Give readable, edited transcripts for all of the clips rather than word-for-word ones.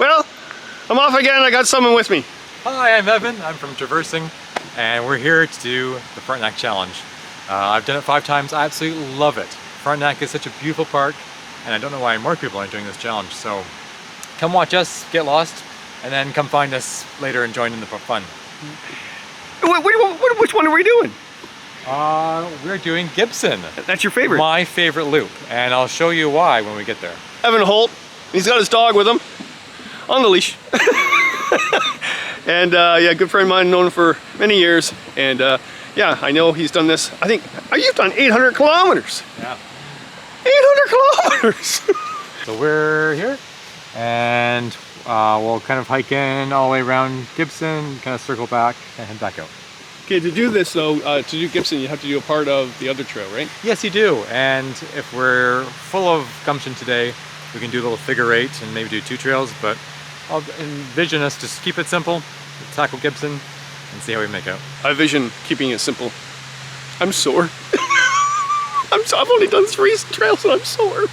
Well, I'm off again. I got someone with me. Hi, I'm Evan. I'm from Traversing, and we're here to do the Frontenac Challenge. I've done it 5 times. I absolutely love it. Frontenac is such a beautiful park, and I don't know why more people aren't doing this challenge. So come watch us get lost, and then come find us later and join in the fun. Which one are we doing? We're doing Gibson. That's your favorite? My favorite loop, and I'll show you why when we get there. Evan Holt. He's got his dog with him on the leash. And yeah, good friend of mine, known him for many years. And yeah, I know he's done this. I think you've done 800 kilometers. Yeah. 800 kilometers. So we're here, and we'll kind of hike in all the way around Gibson, kind of circle back, and head back out. Okay, to do this though, to do Gibson, you have to do a part of the other trail, right? Yes, you do. And if we're full of gumption today, we can do a little figure 8 and maybe do 2 trails, but I'll envision us just keep it simple, tackle Gibson, and see how we make out. I vision keeping it simple. I'm sore. I've only done 3 trails and I'm sore.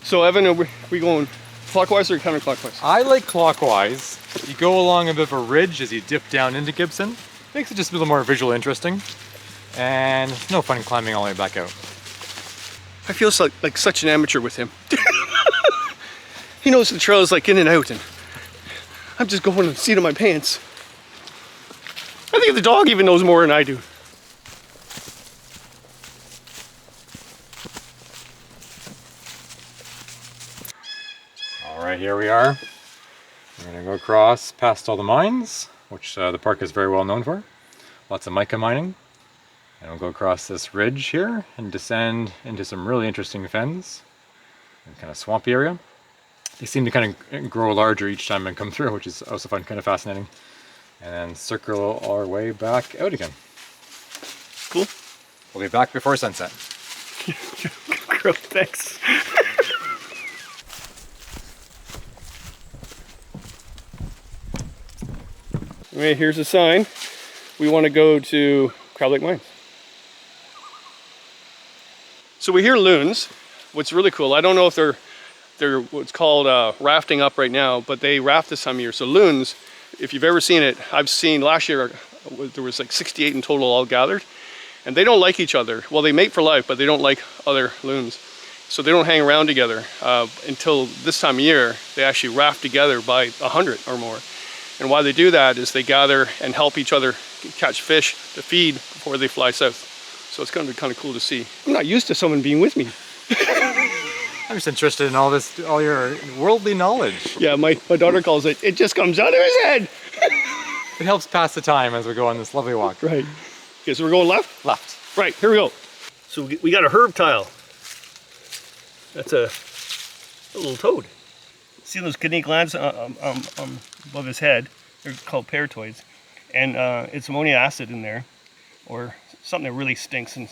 So Evan, are we going clockwise or counterclockwise? I like clockwise. You go along a bit of a ridge as you dip down into Gibson. Makes it just a little more visually interesting. And it's no fun climbing all the way back out. I feel like such an amateur with him. He knows the trails like in and out, and I'm just going to seat of my pants. I think the dog even knows more than I do. All right, here we are. We're going to go across past all the mines, which the park is very well known for. Lots of mica mining. And we'll go across this ridge here and descend into some really interesting fens and kind of swampy area. They seem to kind of grow larger each time I come through, which is also fun, kind of fascinating. And then circle our way back out again. Cool. We'll be back before sunset. Girl, thanks. Okay, here's a sign. We want to go to Crab Lake Mines. So we hear loons. What's really cool, I don't know if they're what's called rafting up right now, but they raft this time of year. So loons, if you've ever seen it, I've seen last year there was like 68 in total all gathered, and they don't like each other. Well, they mate for life, but they don't like other loons. So they don't hang around together until this time of year. They actually raft together by 100 or more. And why they do that is they gather and help each other catch fish to feed before they fly south. So it's going to be kind of cool to see. I'm not used to someone being with me. I'm just interested in all your worldly knowledge. Yeah, my daughter calls it just comes out of his head. It helps pass the time as we go on this lovely walk. Right. Okay, so we're going left? Left. Right, here we go. So we got a herb tile. That's a little toad. See those kidney glands above his head? They're called parotoids. And it's ammonia acid in there, or something that really stinks. And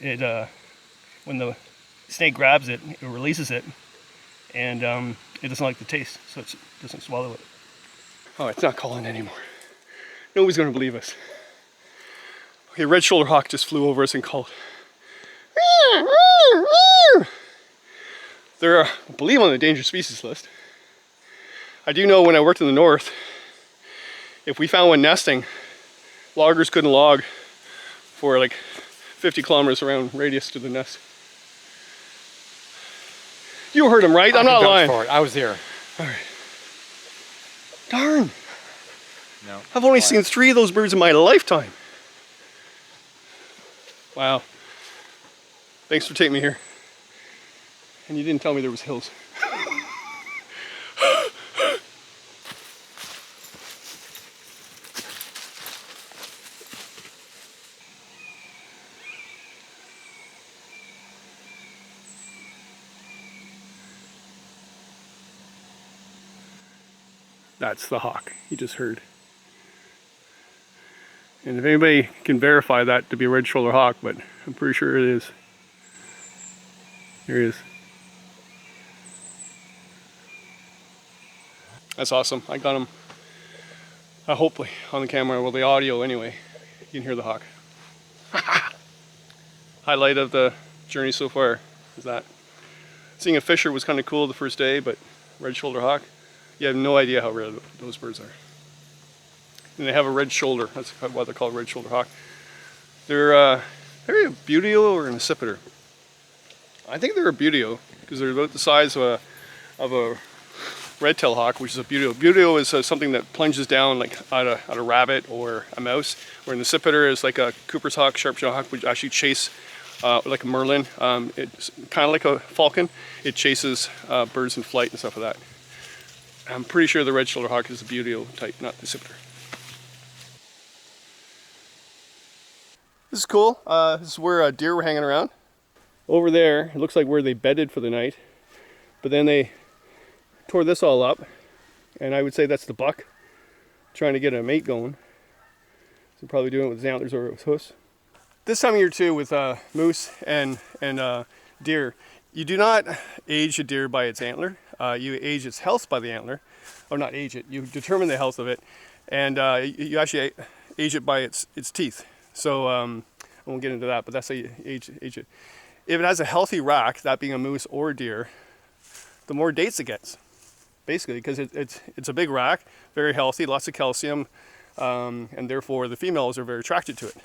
it, when the snake grabs it, it releases it, and it doesn't like the taste, so it doesn't swallow it. Oh, it's not calling anymore. Nobody's going to believe us. Okay, red-shouldered hawk just flew over us and called. They're, I believe, on the endangered species list. I do know when I worked in the north, if we found one nesting, loggers couldn't log for like 50 kilometers around radius to the nest. You heard him, right? I'm not lying. I was here. All right. Darn. No. I've only seen 3 of those birds in my lifetime. Wow. Thanks for taking me here. And you didn't tell me there was hills. That's the hawk you just heard. And if anybody can verify that to be a red-shouldered hawk, but I'm pretty sure it is. Here he is. That's awesome. I got him, hopefully, on the camera, well, the audio anyway. You can hear the hawk. Highlight of the journey so far is that. Seeing a fisher was kind of cool the first day, but red-shouldered hawk, you have no idea how rare those birds are. And they have a red shoulder. That's why they're called red-shouldered hawk. They're a buteo or an accipiter. I think they're a buteo because they're about the size of a red-tailed hawk, which is a buteo. Buteo is something that plunges down like at a rabbit or a mouse, where an accipiter is like a Cooper's hawk, sharp-shelled hawk, which actually chase like a merlin. It's kind of like a falcon. It chases birds in flight and stuff like that. I'm pretty sure the red-shouldered hawk is the buteo type, not the accipiter. This is cool. This is where deer were hanging around. Over there, it looks like where they bedded for the night. But then they tore this all up, and I would say that's the buck trying to get a mate going. So probably doing it with his antlers or his hoofs. This time of year too, with moose and deer, you do not age a deer by its antler. You age its health by the antler, or not age it. You determine the health of it, and you actually age it by its teeth. So I won't get into that, but that's how you age it. If it has a healthy rack, that being a moose or a deer, the more dates it gets, basically, because it's a big rack, very healthy, lots of calcium, and therefore the females are very attracted to it.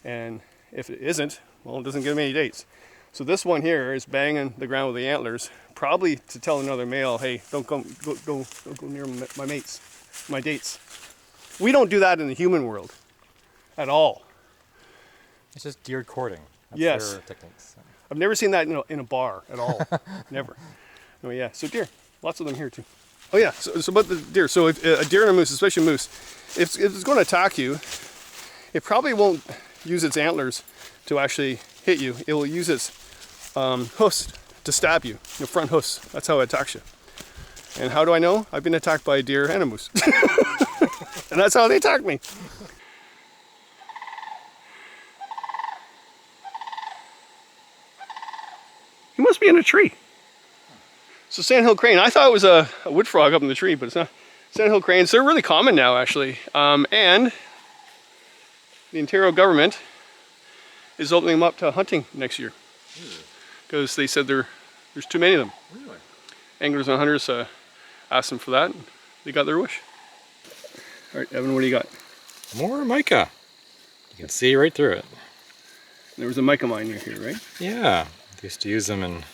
And if it isn't, well, it doesn't give many dates. So this one here is banging the ground with the antlers, probably to tell another male, hey, don't go near my mates, my dates. We don't do that in the human world at all. It's just deer courting. That's yes. their techniques. I've never seen that in a bar at all. Never. Oh yeah, so deer, lots of them here too. Oh yeah, so about the deer. So if a deer and a moose, especially a moose, if it's going to attack you, it probably won't use its antlers to actually hit you. It will use its hoofs to stab you, the front hoofs. That's how it attacks you. And how do I know? I've been attacked by a deer and a moose. And that's how they attack me. He must be in a tree. So sandhill crane, I thought it was a wood frog up in the tree, but it's not. Sandhill cranes, they're really common now actually. And the Ontario government is opening them up to hunting next year. Because they said there's too many of them. Really? Anglers and hunters asked them for that, and they got their wish. All right, Evan, what do you got? More mica. You can see right through it. There was a mica mine near here, right? Yeah, they used to use them in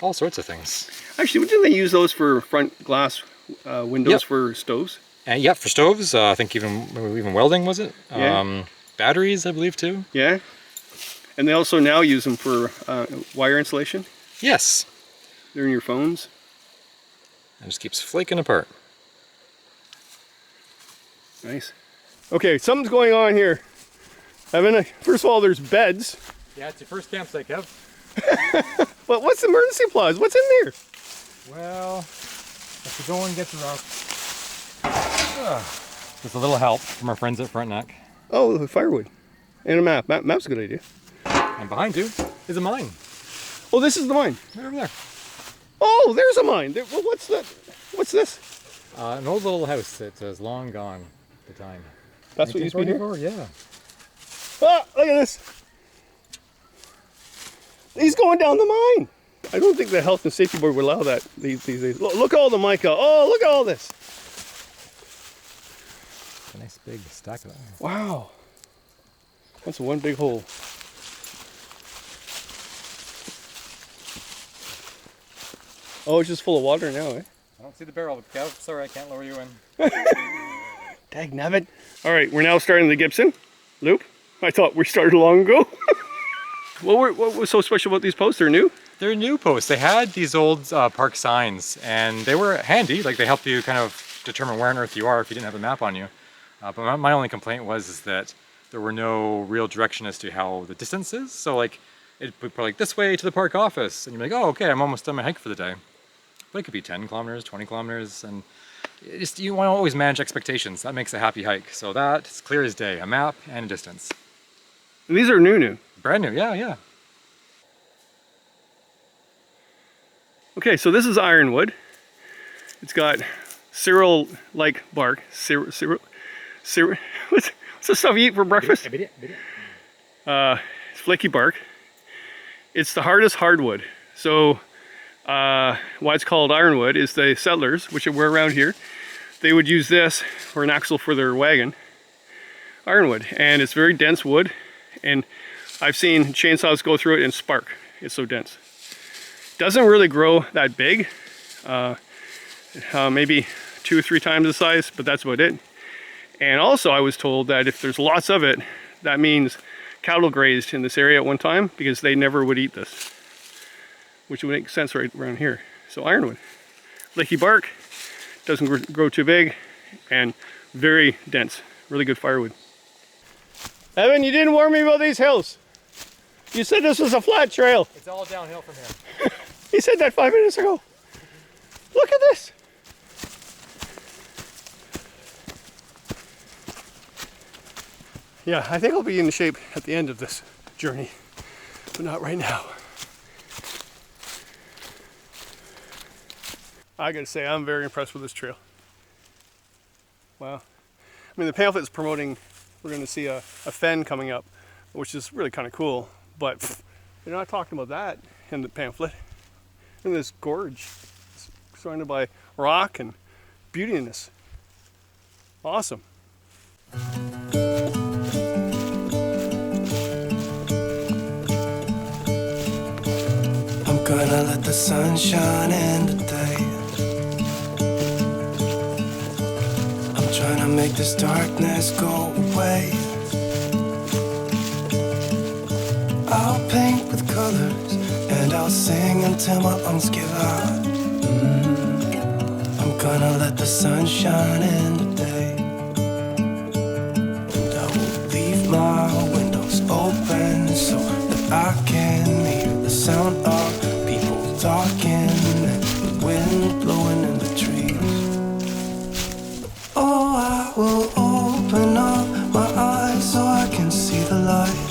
all sorts of things. Actually, didn't they use those for front glass windows for stoves? Yeah, for stoves. I think even welding, was it? Yeah. Batteries, I believe, too. Yeah. And they also now use them for wire insulation. Yes. They're in your phones. It just keeps flaking apart. Nice. Okay, something's going on here. Evan, first of all, there's beds. Yeah, it's your first campsite, Kev. But what's the emergency applause? What's in there? Well, if the going gets rough, with a little help from our friends at Frontenac. Oh, firewood. And a map. Map's a good idea. And behind you is a mine. Oh, this is the mine. Right over there. Oh, there's a mine. Well, what's that? What's this? An old little house that is long gone at the time. That's what used to be here? Yeah. Ah, look at this. He's going down the mine. I don't think the Health and Safety Board would allow that these days. Look at all the mica. Oh, look at all this. A nice big stack of that. Wow. That's one big hole. Oh, it's just full of water now, eh? I don't see the barrel, but Kev, sorry, I can't lower you in. Dagnabbit. All right, we're now starting the Gibson loop. I thought we started long ago. What was so special about these posts? They're new? They're new posts. They had these old park signs, and they were handy. Like, they help you kind of determine where on earth you are if you didn't have a map on you. But my only complaint was that there were no real direction as to how the distance is. So, like, it'd be like this way to the park office, and you're like, oh, okay, I'm almost done my hike for the day. But it could be 10 kilometers, 20 kilometers, and you want to always manage expectations. That makes a happy hike. So that's clear as day, a map and a distance. And these are new. Brand new, yeah. Okay, so this is ironwood. It's got Cyril-like bark. Cyril. What's the stuff you eat for breakfast? It's flaky bark. It's the hardest hardwood. So why it's called ironwood is the settlers, which were around here, they would use this for an axle for their wagon, ironwood. And it's very dense wood, and I've seen chainsaws go through it and spark. It's so dense. Doesn't really grow that big, maybe 2 or 3 times the size, but that's about it. And also I was told that if there's lots of it, that means cattle grazed in this area at one time, because they never would eat this, which would make sense right around here. So ironwood, flaky bark, doesn't grow too big, and very dense, really good firewood. Evan, you didn't warn me about these hills. You said this was a flat trail. It's all downhill from here. He said that 5 minutes ago. Look at this. Yeah, I think I'll be in shape at the end of this journey, but not right now. I gotta say, I'm very impressed with this trail. Wow. I mean, the pamphlet's promoting, we're gonna see a fen coming up, which is really kind of cool, but they're not talking about that in the pamphlet. In this gorge, it's surrounded by rock and beautiness. Awesome. I'm gonna let the sun shine in today. I'm trying to make this darkness go away. I'll paint with colors and I'll sing until my lungs give out. I'm gonna let the sun shine in today. And I will leave my windows open so that I can hear the sound of people talking and the wind blowing in the trees. Oh, I will open up my eyes so I can see the light.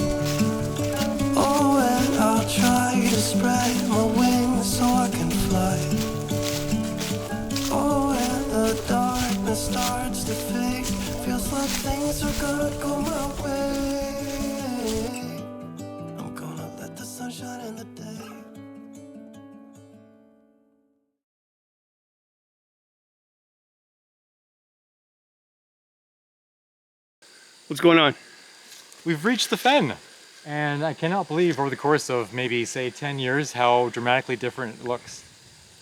Oh, and I'll try to spread my wings so I can fly. Oh, and the darkness starts to fade. Feels like things are gonna go my way. I'm gonna let the sun shine in the day. What's going on? We've reached the fen, and I cannot believe over the course of maybe, say, 10 years how dramatically different it looks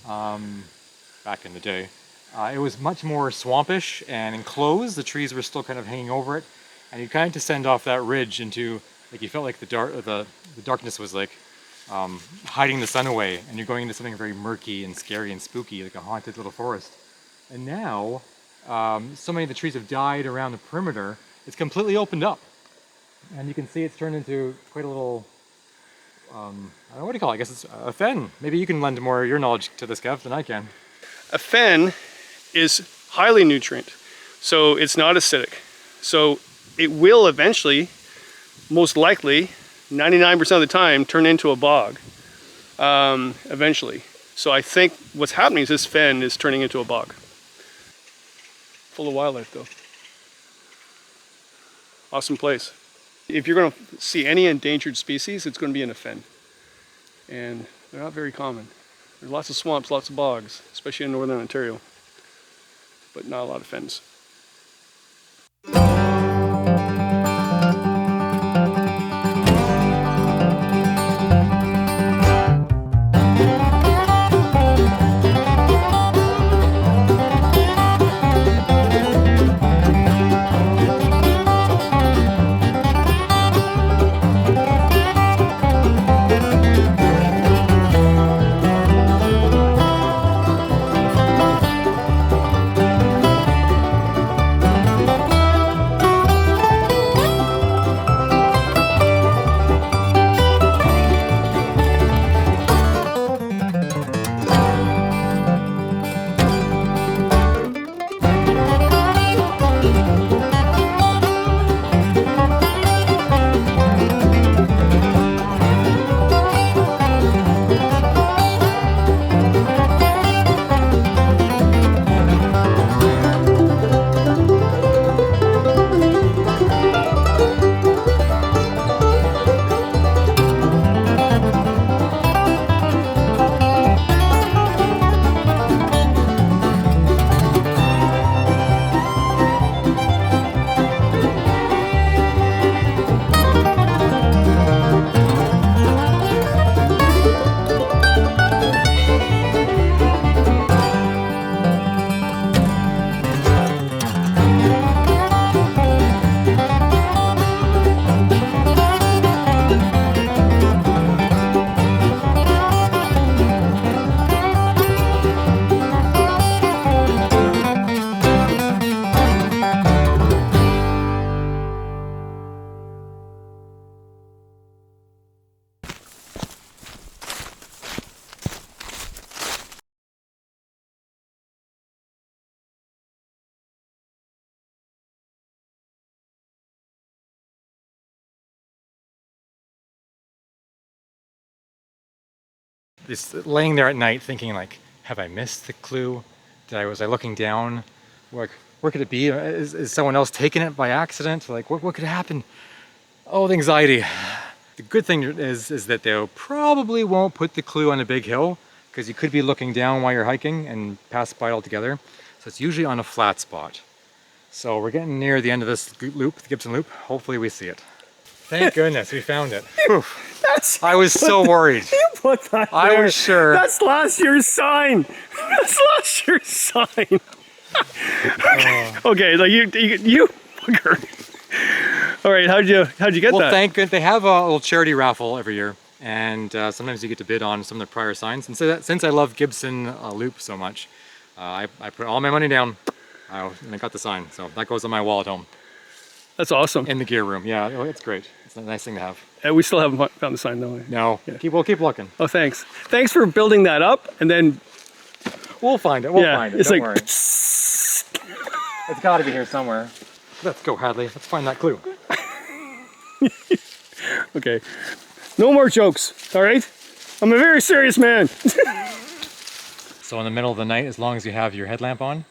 back in the day. It was much more swampish and enclosed. The trees were still kind of hanging over it, and you kind of descend off that ridge into, like, you felt like the darkness was like hiding the sun away, and you're going into something very murky and scary and spooky, like a haunted little forest. And now, so many of the trees have died around the perimeter. It's completely opened up, and you can see it's turned into quite a little, I don't know what do you call it, I guess it's a fen. Maybe you can lend more of your knowledge to this, Kev, than I can. A fen is highly nutrient, so it's not acidic. So it will eventually, most likely, 99% of the time, turn into a bog, eventually. So I think what's happening is this fen is turning into a bog. Full of wildlife though. Awesome place. If you're going to see any endangered species, it's going to be in a fen. And they're not very common. There's lots of swamps, lots of bogs, especially in northern Ontario, but not a lot of fens. this laying there at night thinking like, have I missed the clue? Was I looking down? Like, where could it be? Is someone else taking it by accident? Like, what could happen? Oh, the anxiety. The good thing is that they probably won't put the clue on a big hill, because you could be looking down while you're hiking and pass by it altogether. So it's usually on a flat spot. So we're getting near the end of this loop, the Gibson loop. Hopefully we see it. Thank goodness we found it. I was so worried. You put that there. I was sure. That's last year's sign. That's last year's sign. Okay, like you bugger. All right, how'd you get that? Well, thank goodness. They have a little charity raffle every year, and sometimes you get to bid on some of the prior signs. And so since I love Gibson Loop so much, I put all my money down, and I got the sign. So that goes on my wall at home. That's awesome. In the gear room, yeah, it's great. It's a nice thing to have. We still haven't found the sign, though. No, yeah. We'll keep looking. Oh, thanks. Thanks for building that up, and then we'll find it. We'll find it. It's Don't like worry. It's got to be here somewhere. Let's go, Hadley. Let's find that clue. Okay. No more jokes. All right. I'm a very serious man. So in the middle of the night, as long as you have your headlamp on,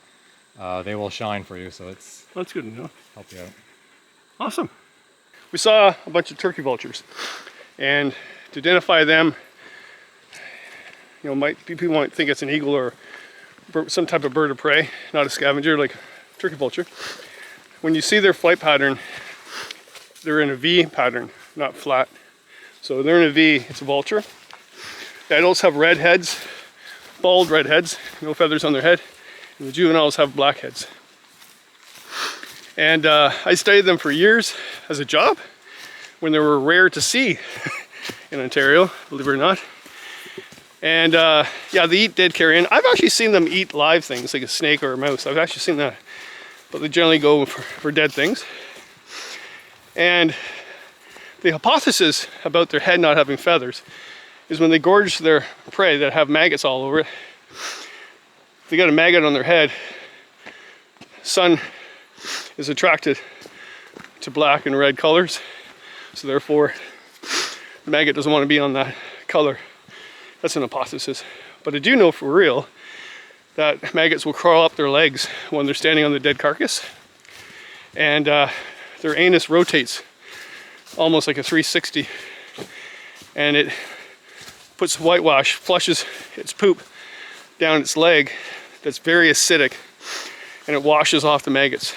they will shine for you. So it's That's good to know. help you out. Awesome. We saw a bunch of turkey vultures, and to identify them, you know, people might think it's an eagle or some type of bird of prey, not a scavenger like turkey vulture. When you see their flight pattern, they're in a V pattern, not flat. So they're in a V, it's a vulture. The adults have red heads, bald red heads, no feathers on their head, and the juveniles have black heads. And I studied them for years as a job when they were rare to see in Ontario, believe it or not. And yeah, they eat dead carrion. I've actually seen them eat live things like a snake or a mouse. I've actually seen that, but they generally go for dead things. And the hypothesis about their head not having feathers is when they gorge their prey that have maggots all over it, if they got a maggot on their head, sun is attracted to black and red colors, so therefore the maggot doesn't want to be on that color. That's an hypothesis, but I do know for real that maggots will crawl up their legs when they're standing on the dead carcass, and their anus rotates almost like a 360, and it puts whitewash, flushes its poop down its leg that's very acidic, and it washes off the maggots.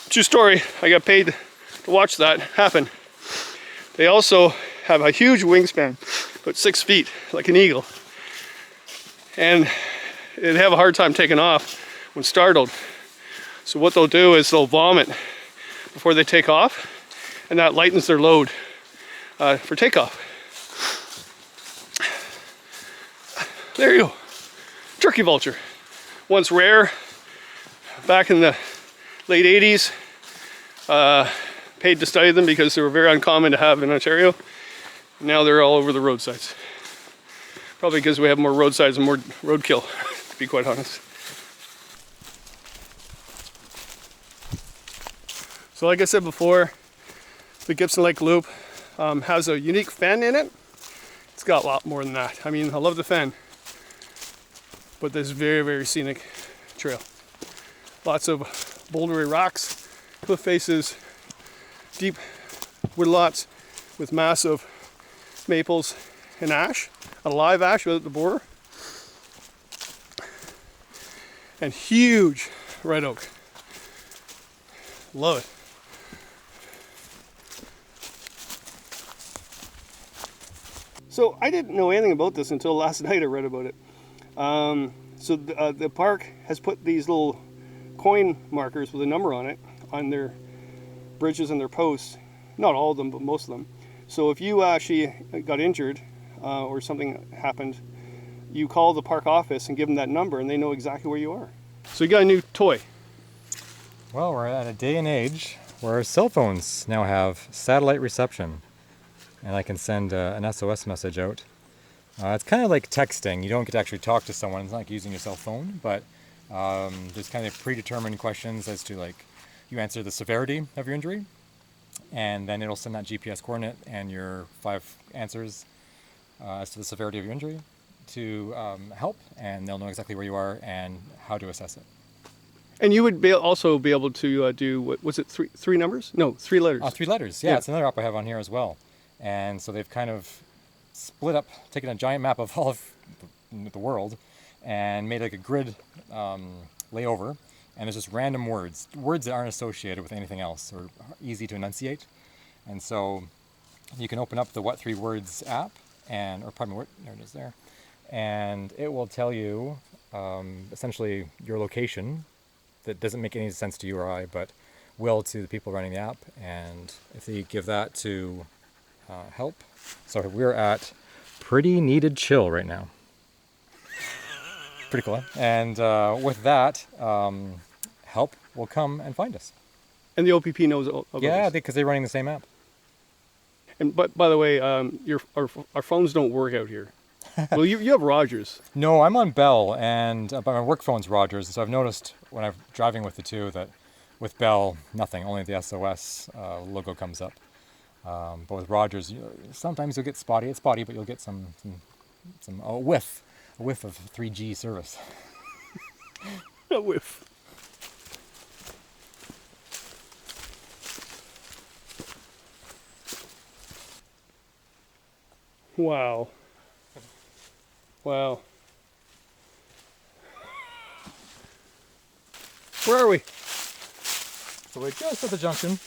True story, I got paid to watch that happen. They also have a huge wingspan, about 6 feet, like an eagle. And they have a hard time taking off when startled. So what they'll do is they'll vomit before they take off, and that lightens their load for takeoff. There you go, turkey vulture. Once rare, back in the late 80s, paid to study them because they were very uncommon to have in Ontario. Now they're all over the roadsides. Probably because we have more roadsides and more roadkill, to be quite honest. So like I said before, the Gibson Lake Loop has a unique fen in it. It's got a lot more than that. I mean, I love the fen, but this very, very scenic trail. Lots of bouldery rocks, cliff faces, deep woodlots with massive maples and ash, a live ash at the border, and huge red oak. Love it. So I didn't know anything about this until last night I read about it. So the park has put these little coin markers with a number on it on their bridges and their posts. Not all of them, but most of them. So if you actually got injured or something happened, you call the park office and give them that number and they know exactly where you are. So you got a new toy. Well, we're at a day and age where cell phones now have satellite reception, and I can send an SOS message out. It's kind of like texting. You don't get to actually talk to someone. It's not like using your cell phone, but there's kind of predetermined questions as to, like, you answer the severity of your injury, and then it'll send that GPS coordinate and your 5 answers, as to the severity of your injury to help, and they'll know exactly where you are and how to assess it. And you would also be able to do, what was it, three numbers? No, 3 letters. 3 letters, yeah, it's another app I have on here as well. And so they've kind of split up, taken a giant map of all of the world and made like a grid layover. And there's just random words that aren't associated with anything else or easy to enunciate. And so you can open up the What 3 Words app, there it is there. And it will tell you essentially your location that doesn't make any sense to you or I, but will to the people running the app. And if they give that to help. So we're at Pretty Needed Chill right now. Pretty cool, eh? And with that, help will come and find us. And the OPP knows about Yeah, this. because they're running the same app. And but by the way, our phones don't work out here. Well, you have Rogers. No, I'm on Bell, and but my work phone's Rogers. So I've noticed when I'm driving with the two that with Bell, nothing. Only the SOS logo comes up. But with Rogers, sometimes you'll get spotty. It's spotty, but you'll get some a whiff of 3G service. A whiff. Wow. Wow. Where are we? So we're just at the junction,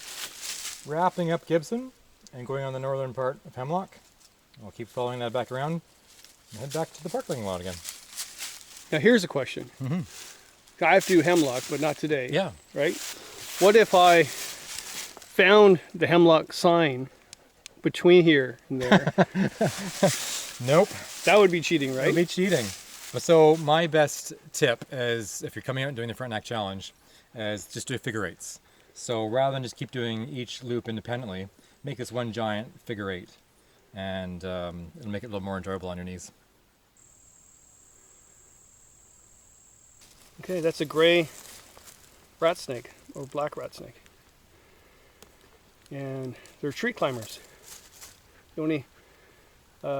wrapping up Gibson and going on the northern part of Hemlock. We'll keep following that back around and head back to the parking lot again. Now here's a question. Mm-hmm. I have to do Hemlock, but not today. Yeah. Right? What if I found the Hemlock sign between here and there? Nope. That would be cheating, right? That'd be cheating. So my best tip is, if you're coming out and doing the Frontenac Challenge, is just do figure eights. So rather than just keep doing each loop independently, make this one giant figure eight, and it'll make it a little more enjoyable on your knees. Okay, that's a gray rat snake, or black rat snake. And they're tree climbers. The only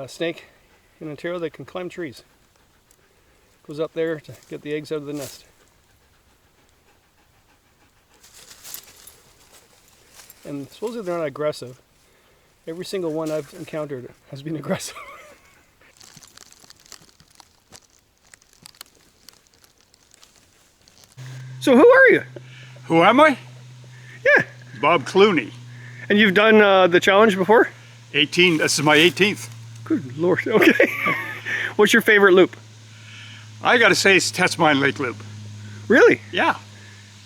snake in Ontario that can climb trees. Goes up there to get the eggs out of the nest. And supposedly they're not aggressive. Every single one I've encountered has been aggressive. So who are you? Who am I? Yeah. Bob Clooney. And you've done the challenge before? 18, this is my 18th. Good Lord, okay. What's your favorite loop? I gotta say it's Testmine Lake Loop. Really? Yeah.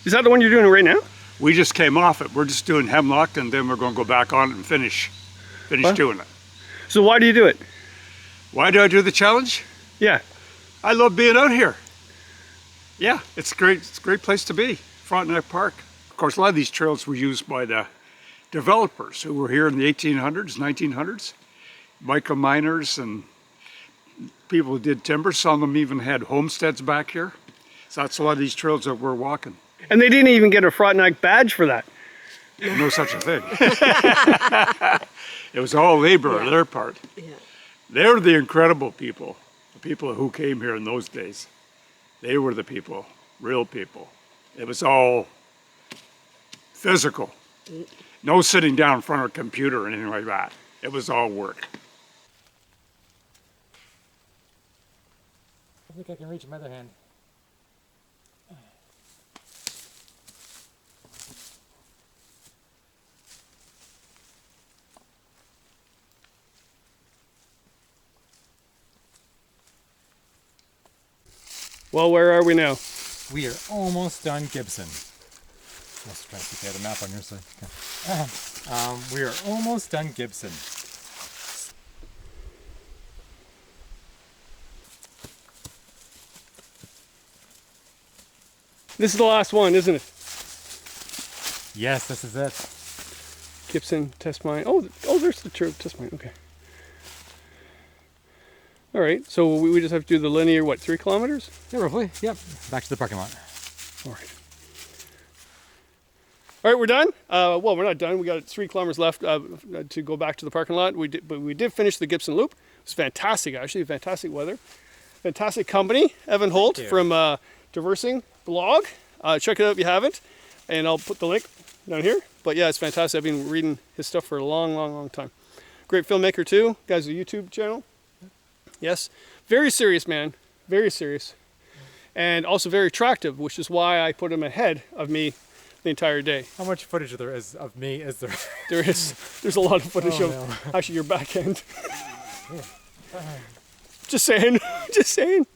Is that the one you're doing right now? We just came off it. We're just doing Hemlock and then we're gonna go back on it and finish Huh? doing it. So why do you do it? Why do I do the challenge? Yeah. I love being out here. Yeah, it's great. It's a great place to be. Frontenac Park. Of course, a lot of these trails were used by the developers who were here in the 1800s, 1900s. Mica miners and people who did timber. Some of them even had homesteads back here. So that's a lot of these trails that we're walking. And they didn't even get a Frontenac badge for that. No such a thing. It was all labor on their part. Yeah. They're the incredible people. The people who came here in those days. They were the people, real people. It was all physical. No sitting down in front of a computer or anything like that. It was all work. I think I can reach my other hand. Well, where are we now? We are almost done Gibson. Let's try to keep the other map on your side. Okay. We are almost done Gibson. This is the last one, isn't it? Yes, this is it. Gibson, test mine. Oh, there's the test mine. Okay. All right. So we just have to do the linear, what, 3 kilometers? Yeah, roughly. Yep. Back to the parking lot. All right. All right, we're done. Well, we're not done. We got 3 kilometers left to go back to the parking lot. But we did finish the Gibson Loop. It's fantastic, actually. Fantastic weather. Fantastic company. Evan Holt from Diversing Blog. Check it out if you haven't. And I'll put the link down here. But yeah, it's fantastic. I've been reading his stuff for a long, long, long time. Great filmmaker too. Guys, a YouTube channel. Yes. Very serious man. Very serious. And also very attractive, which is why I put him ahead of me the entire day. How much footage there is of me is there? There's a lot of footage of actually your back end. Just saying. Just saying.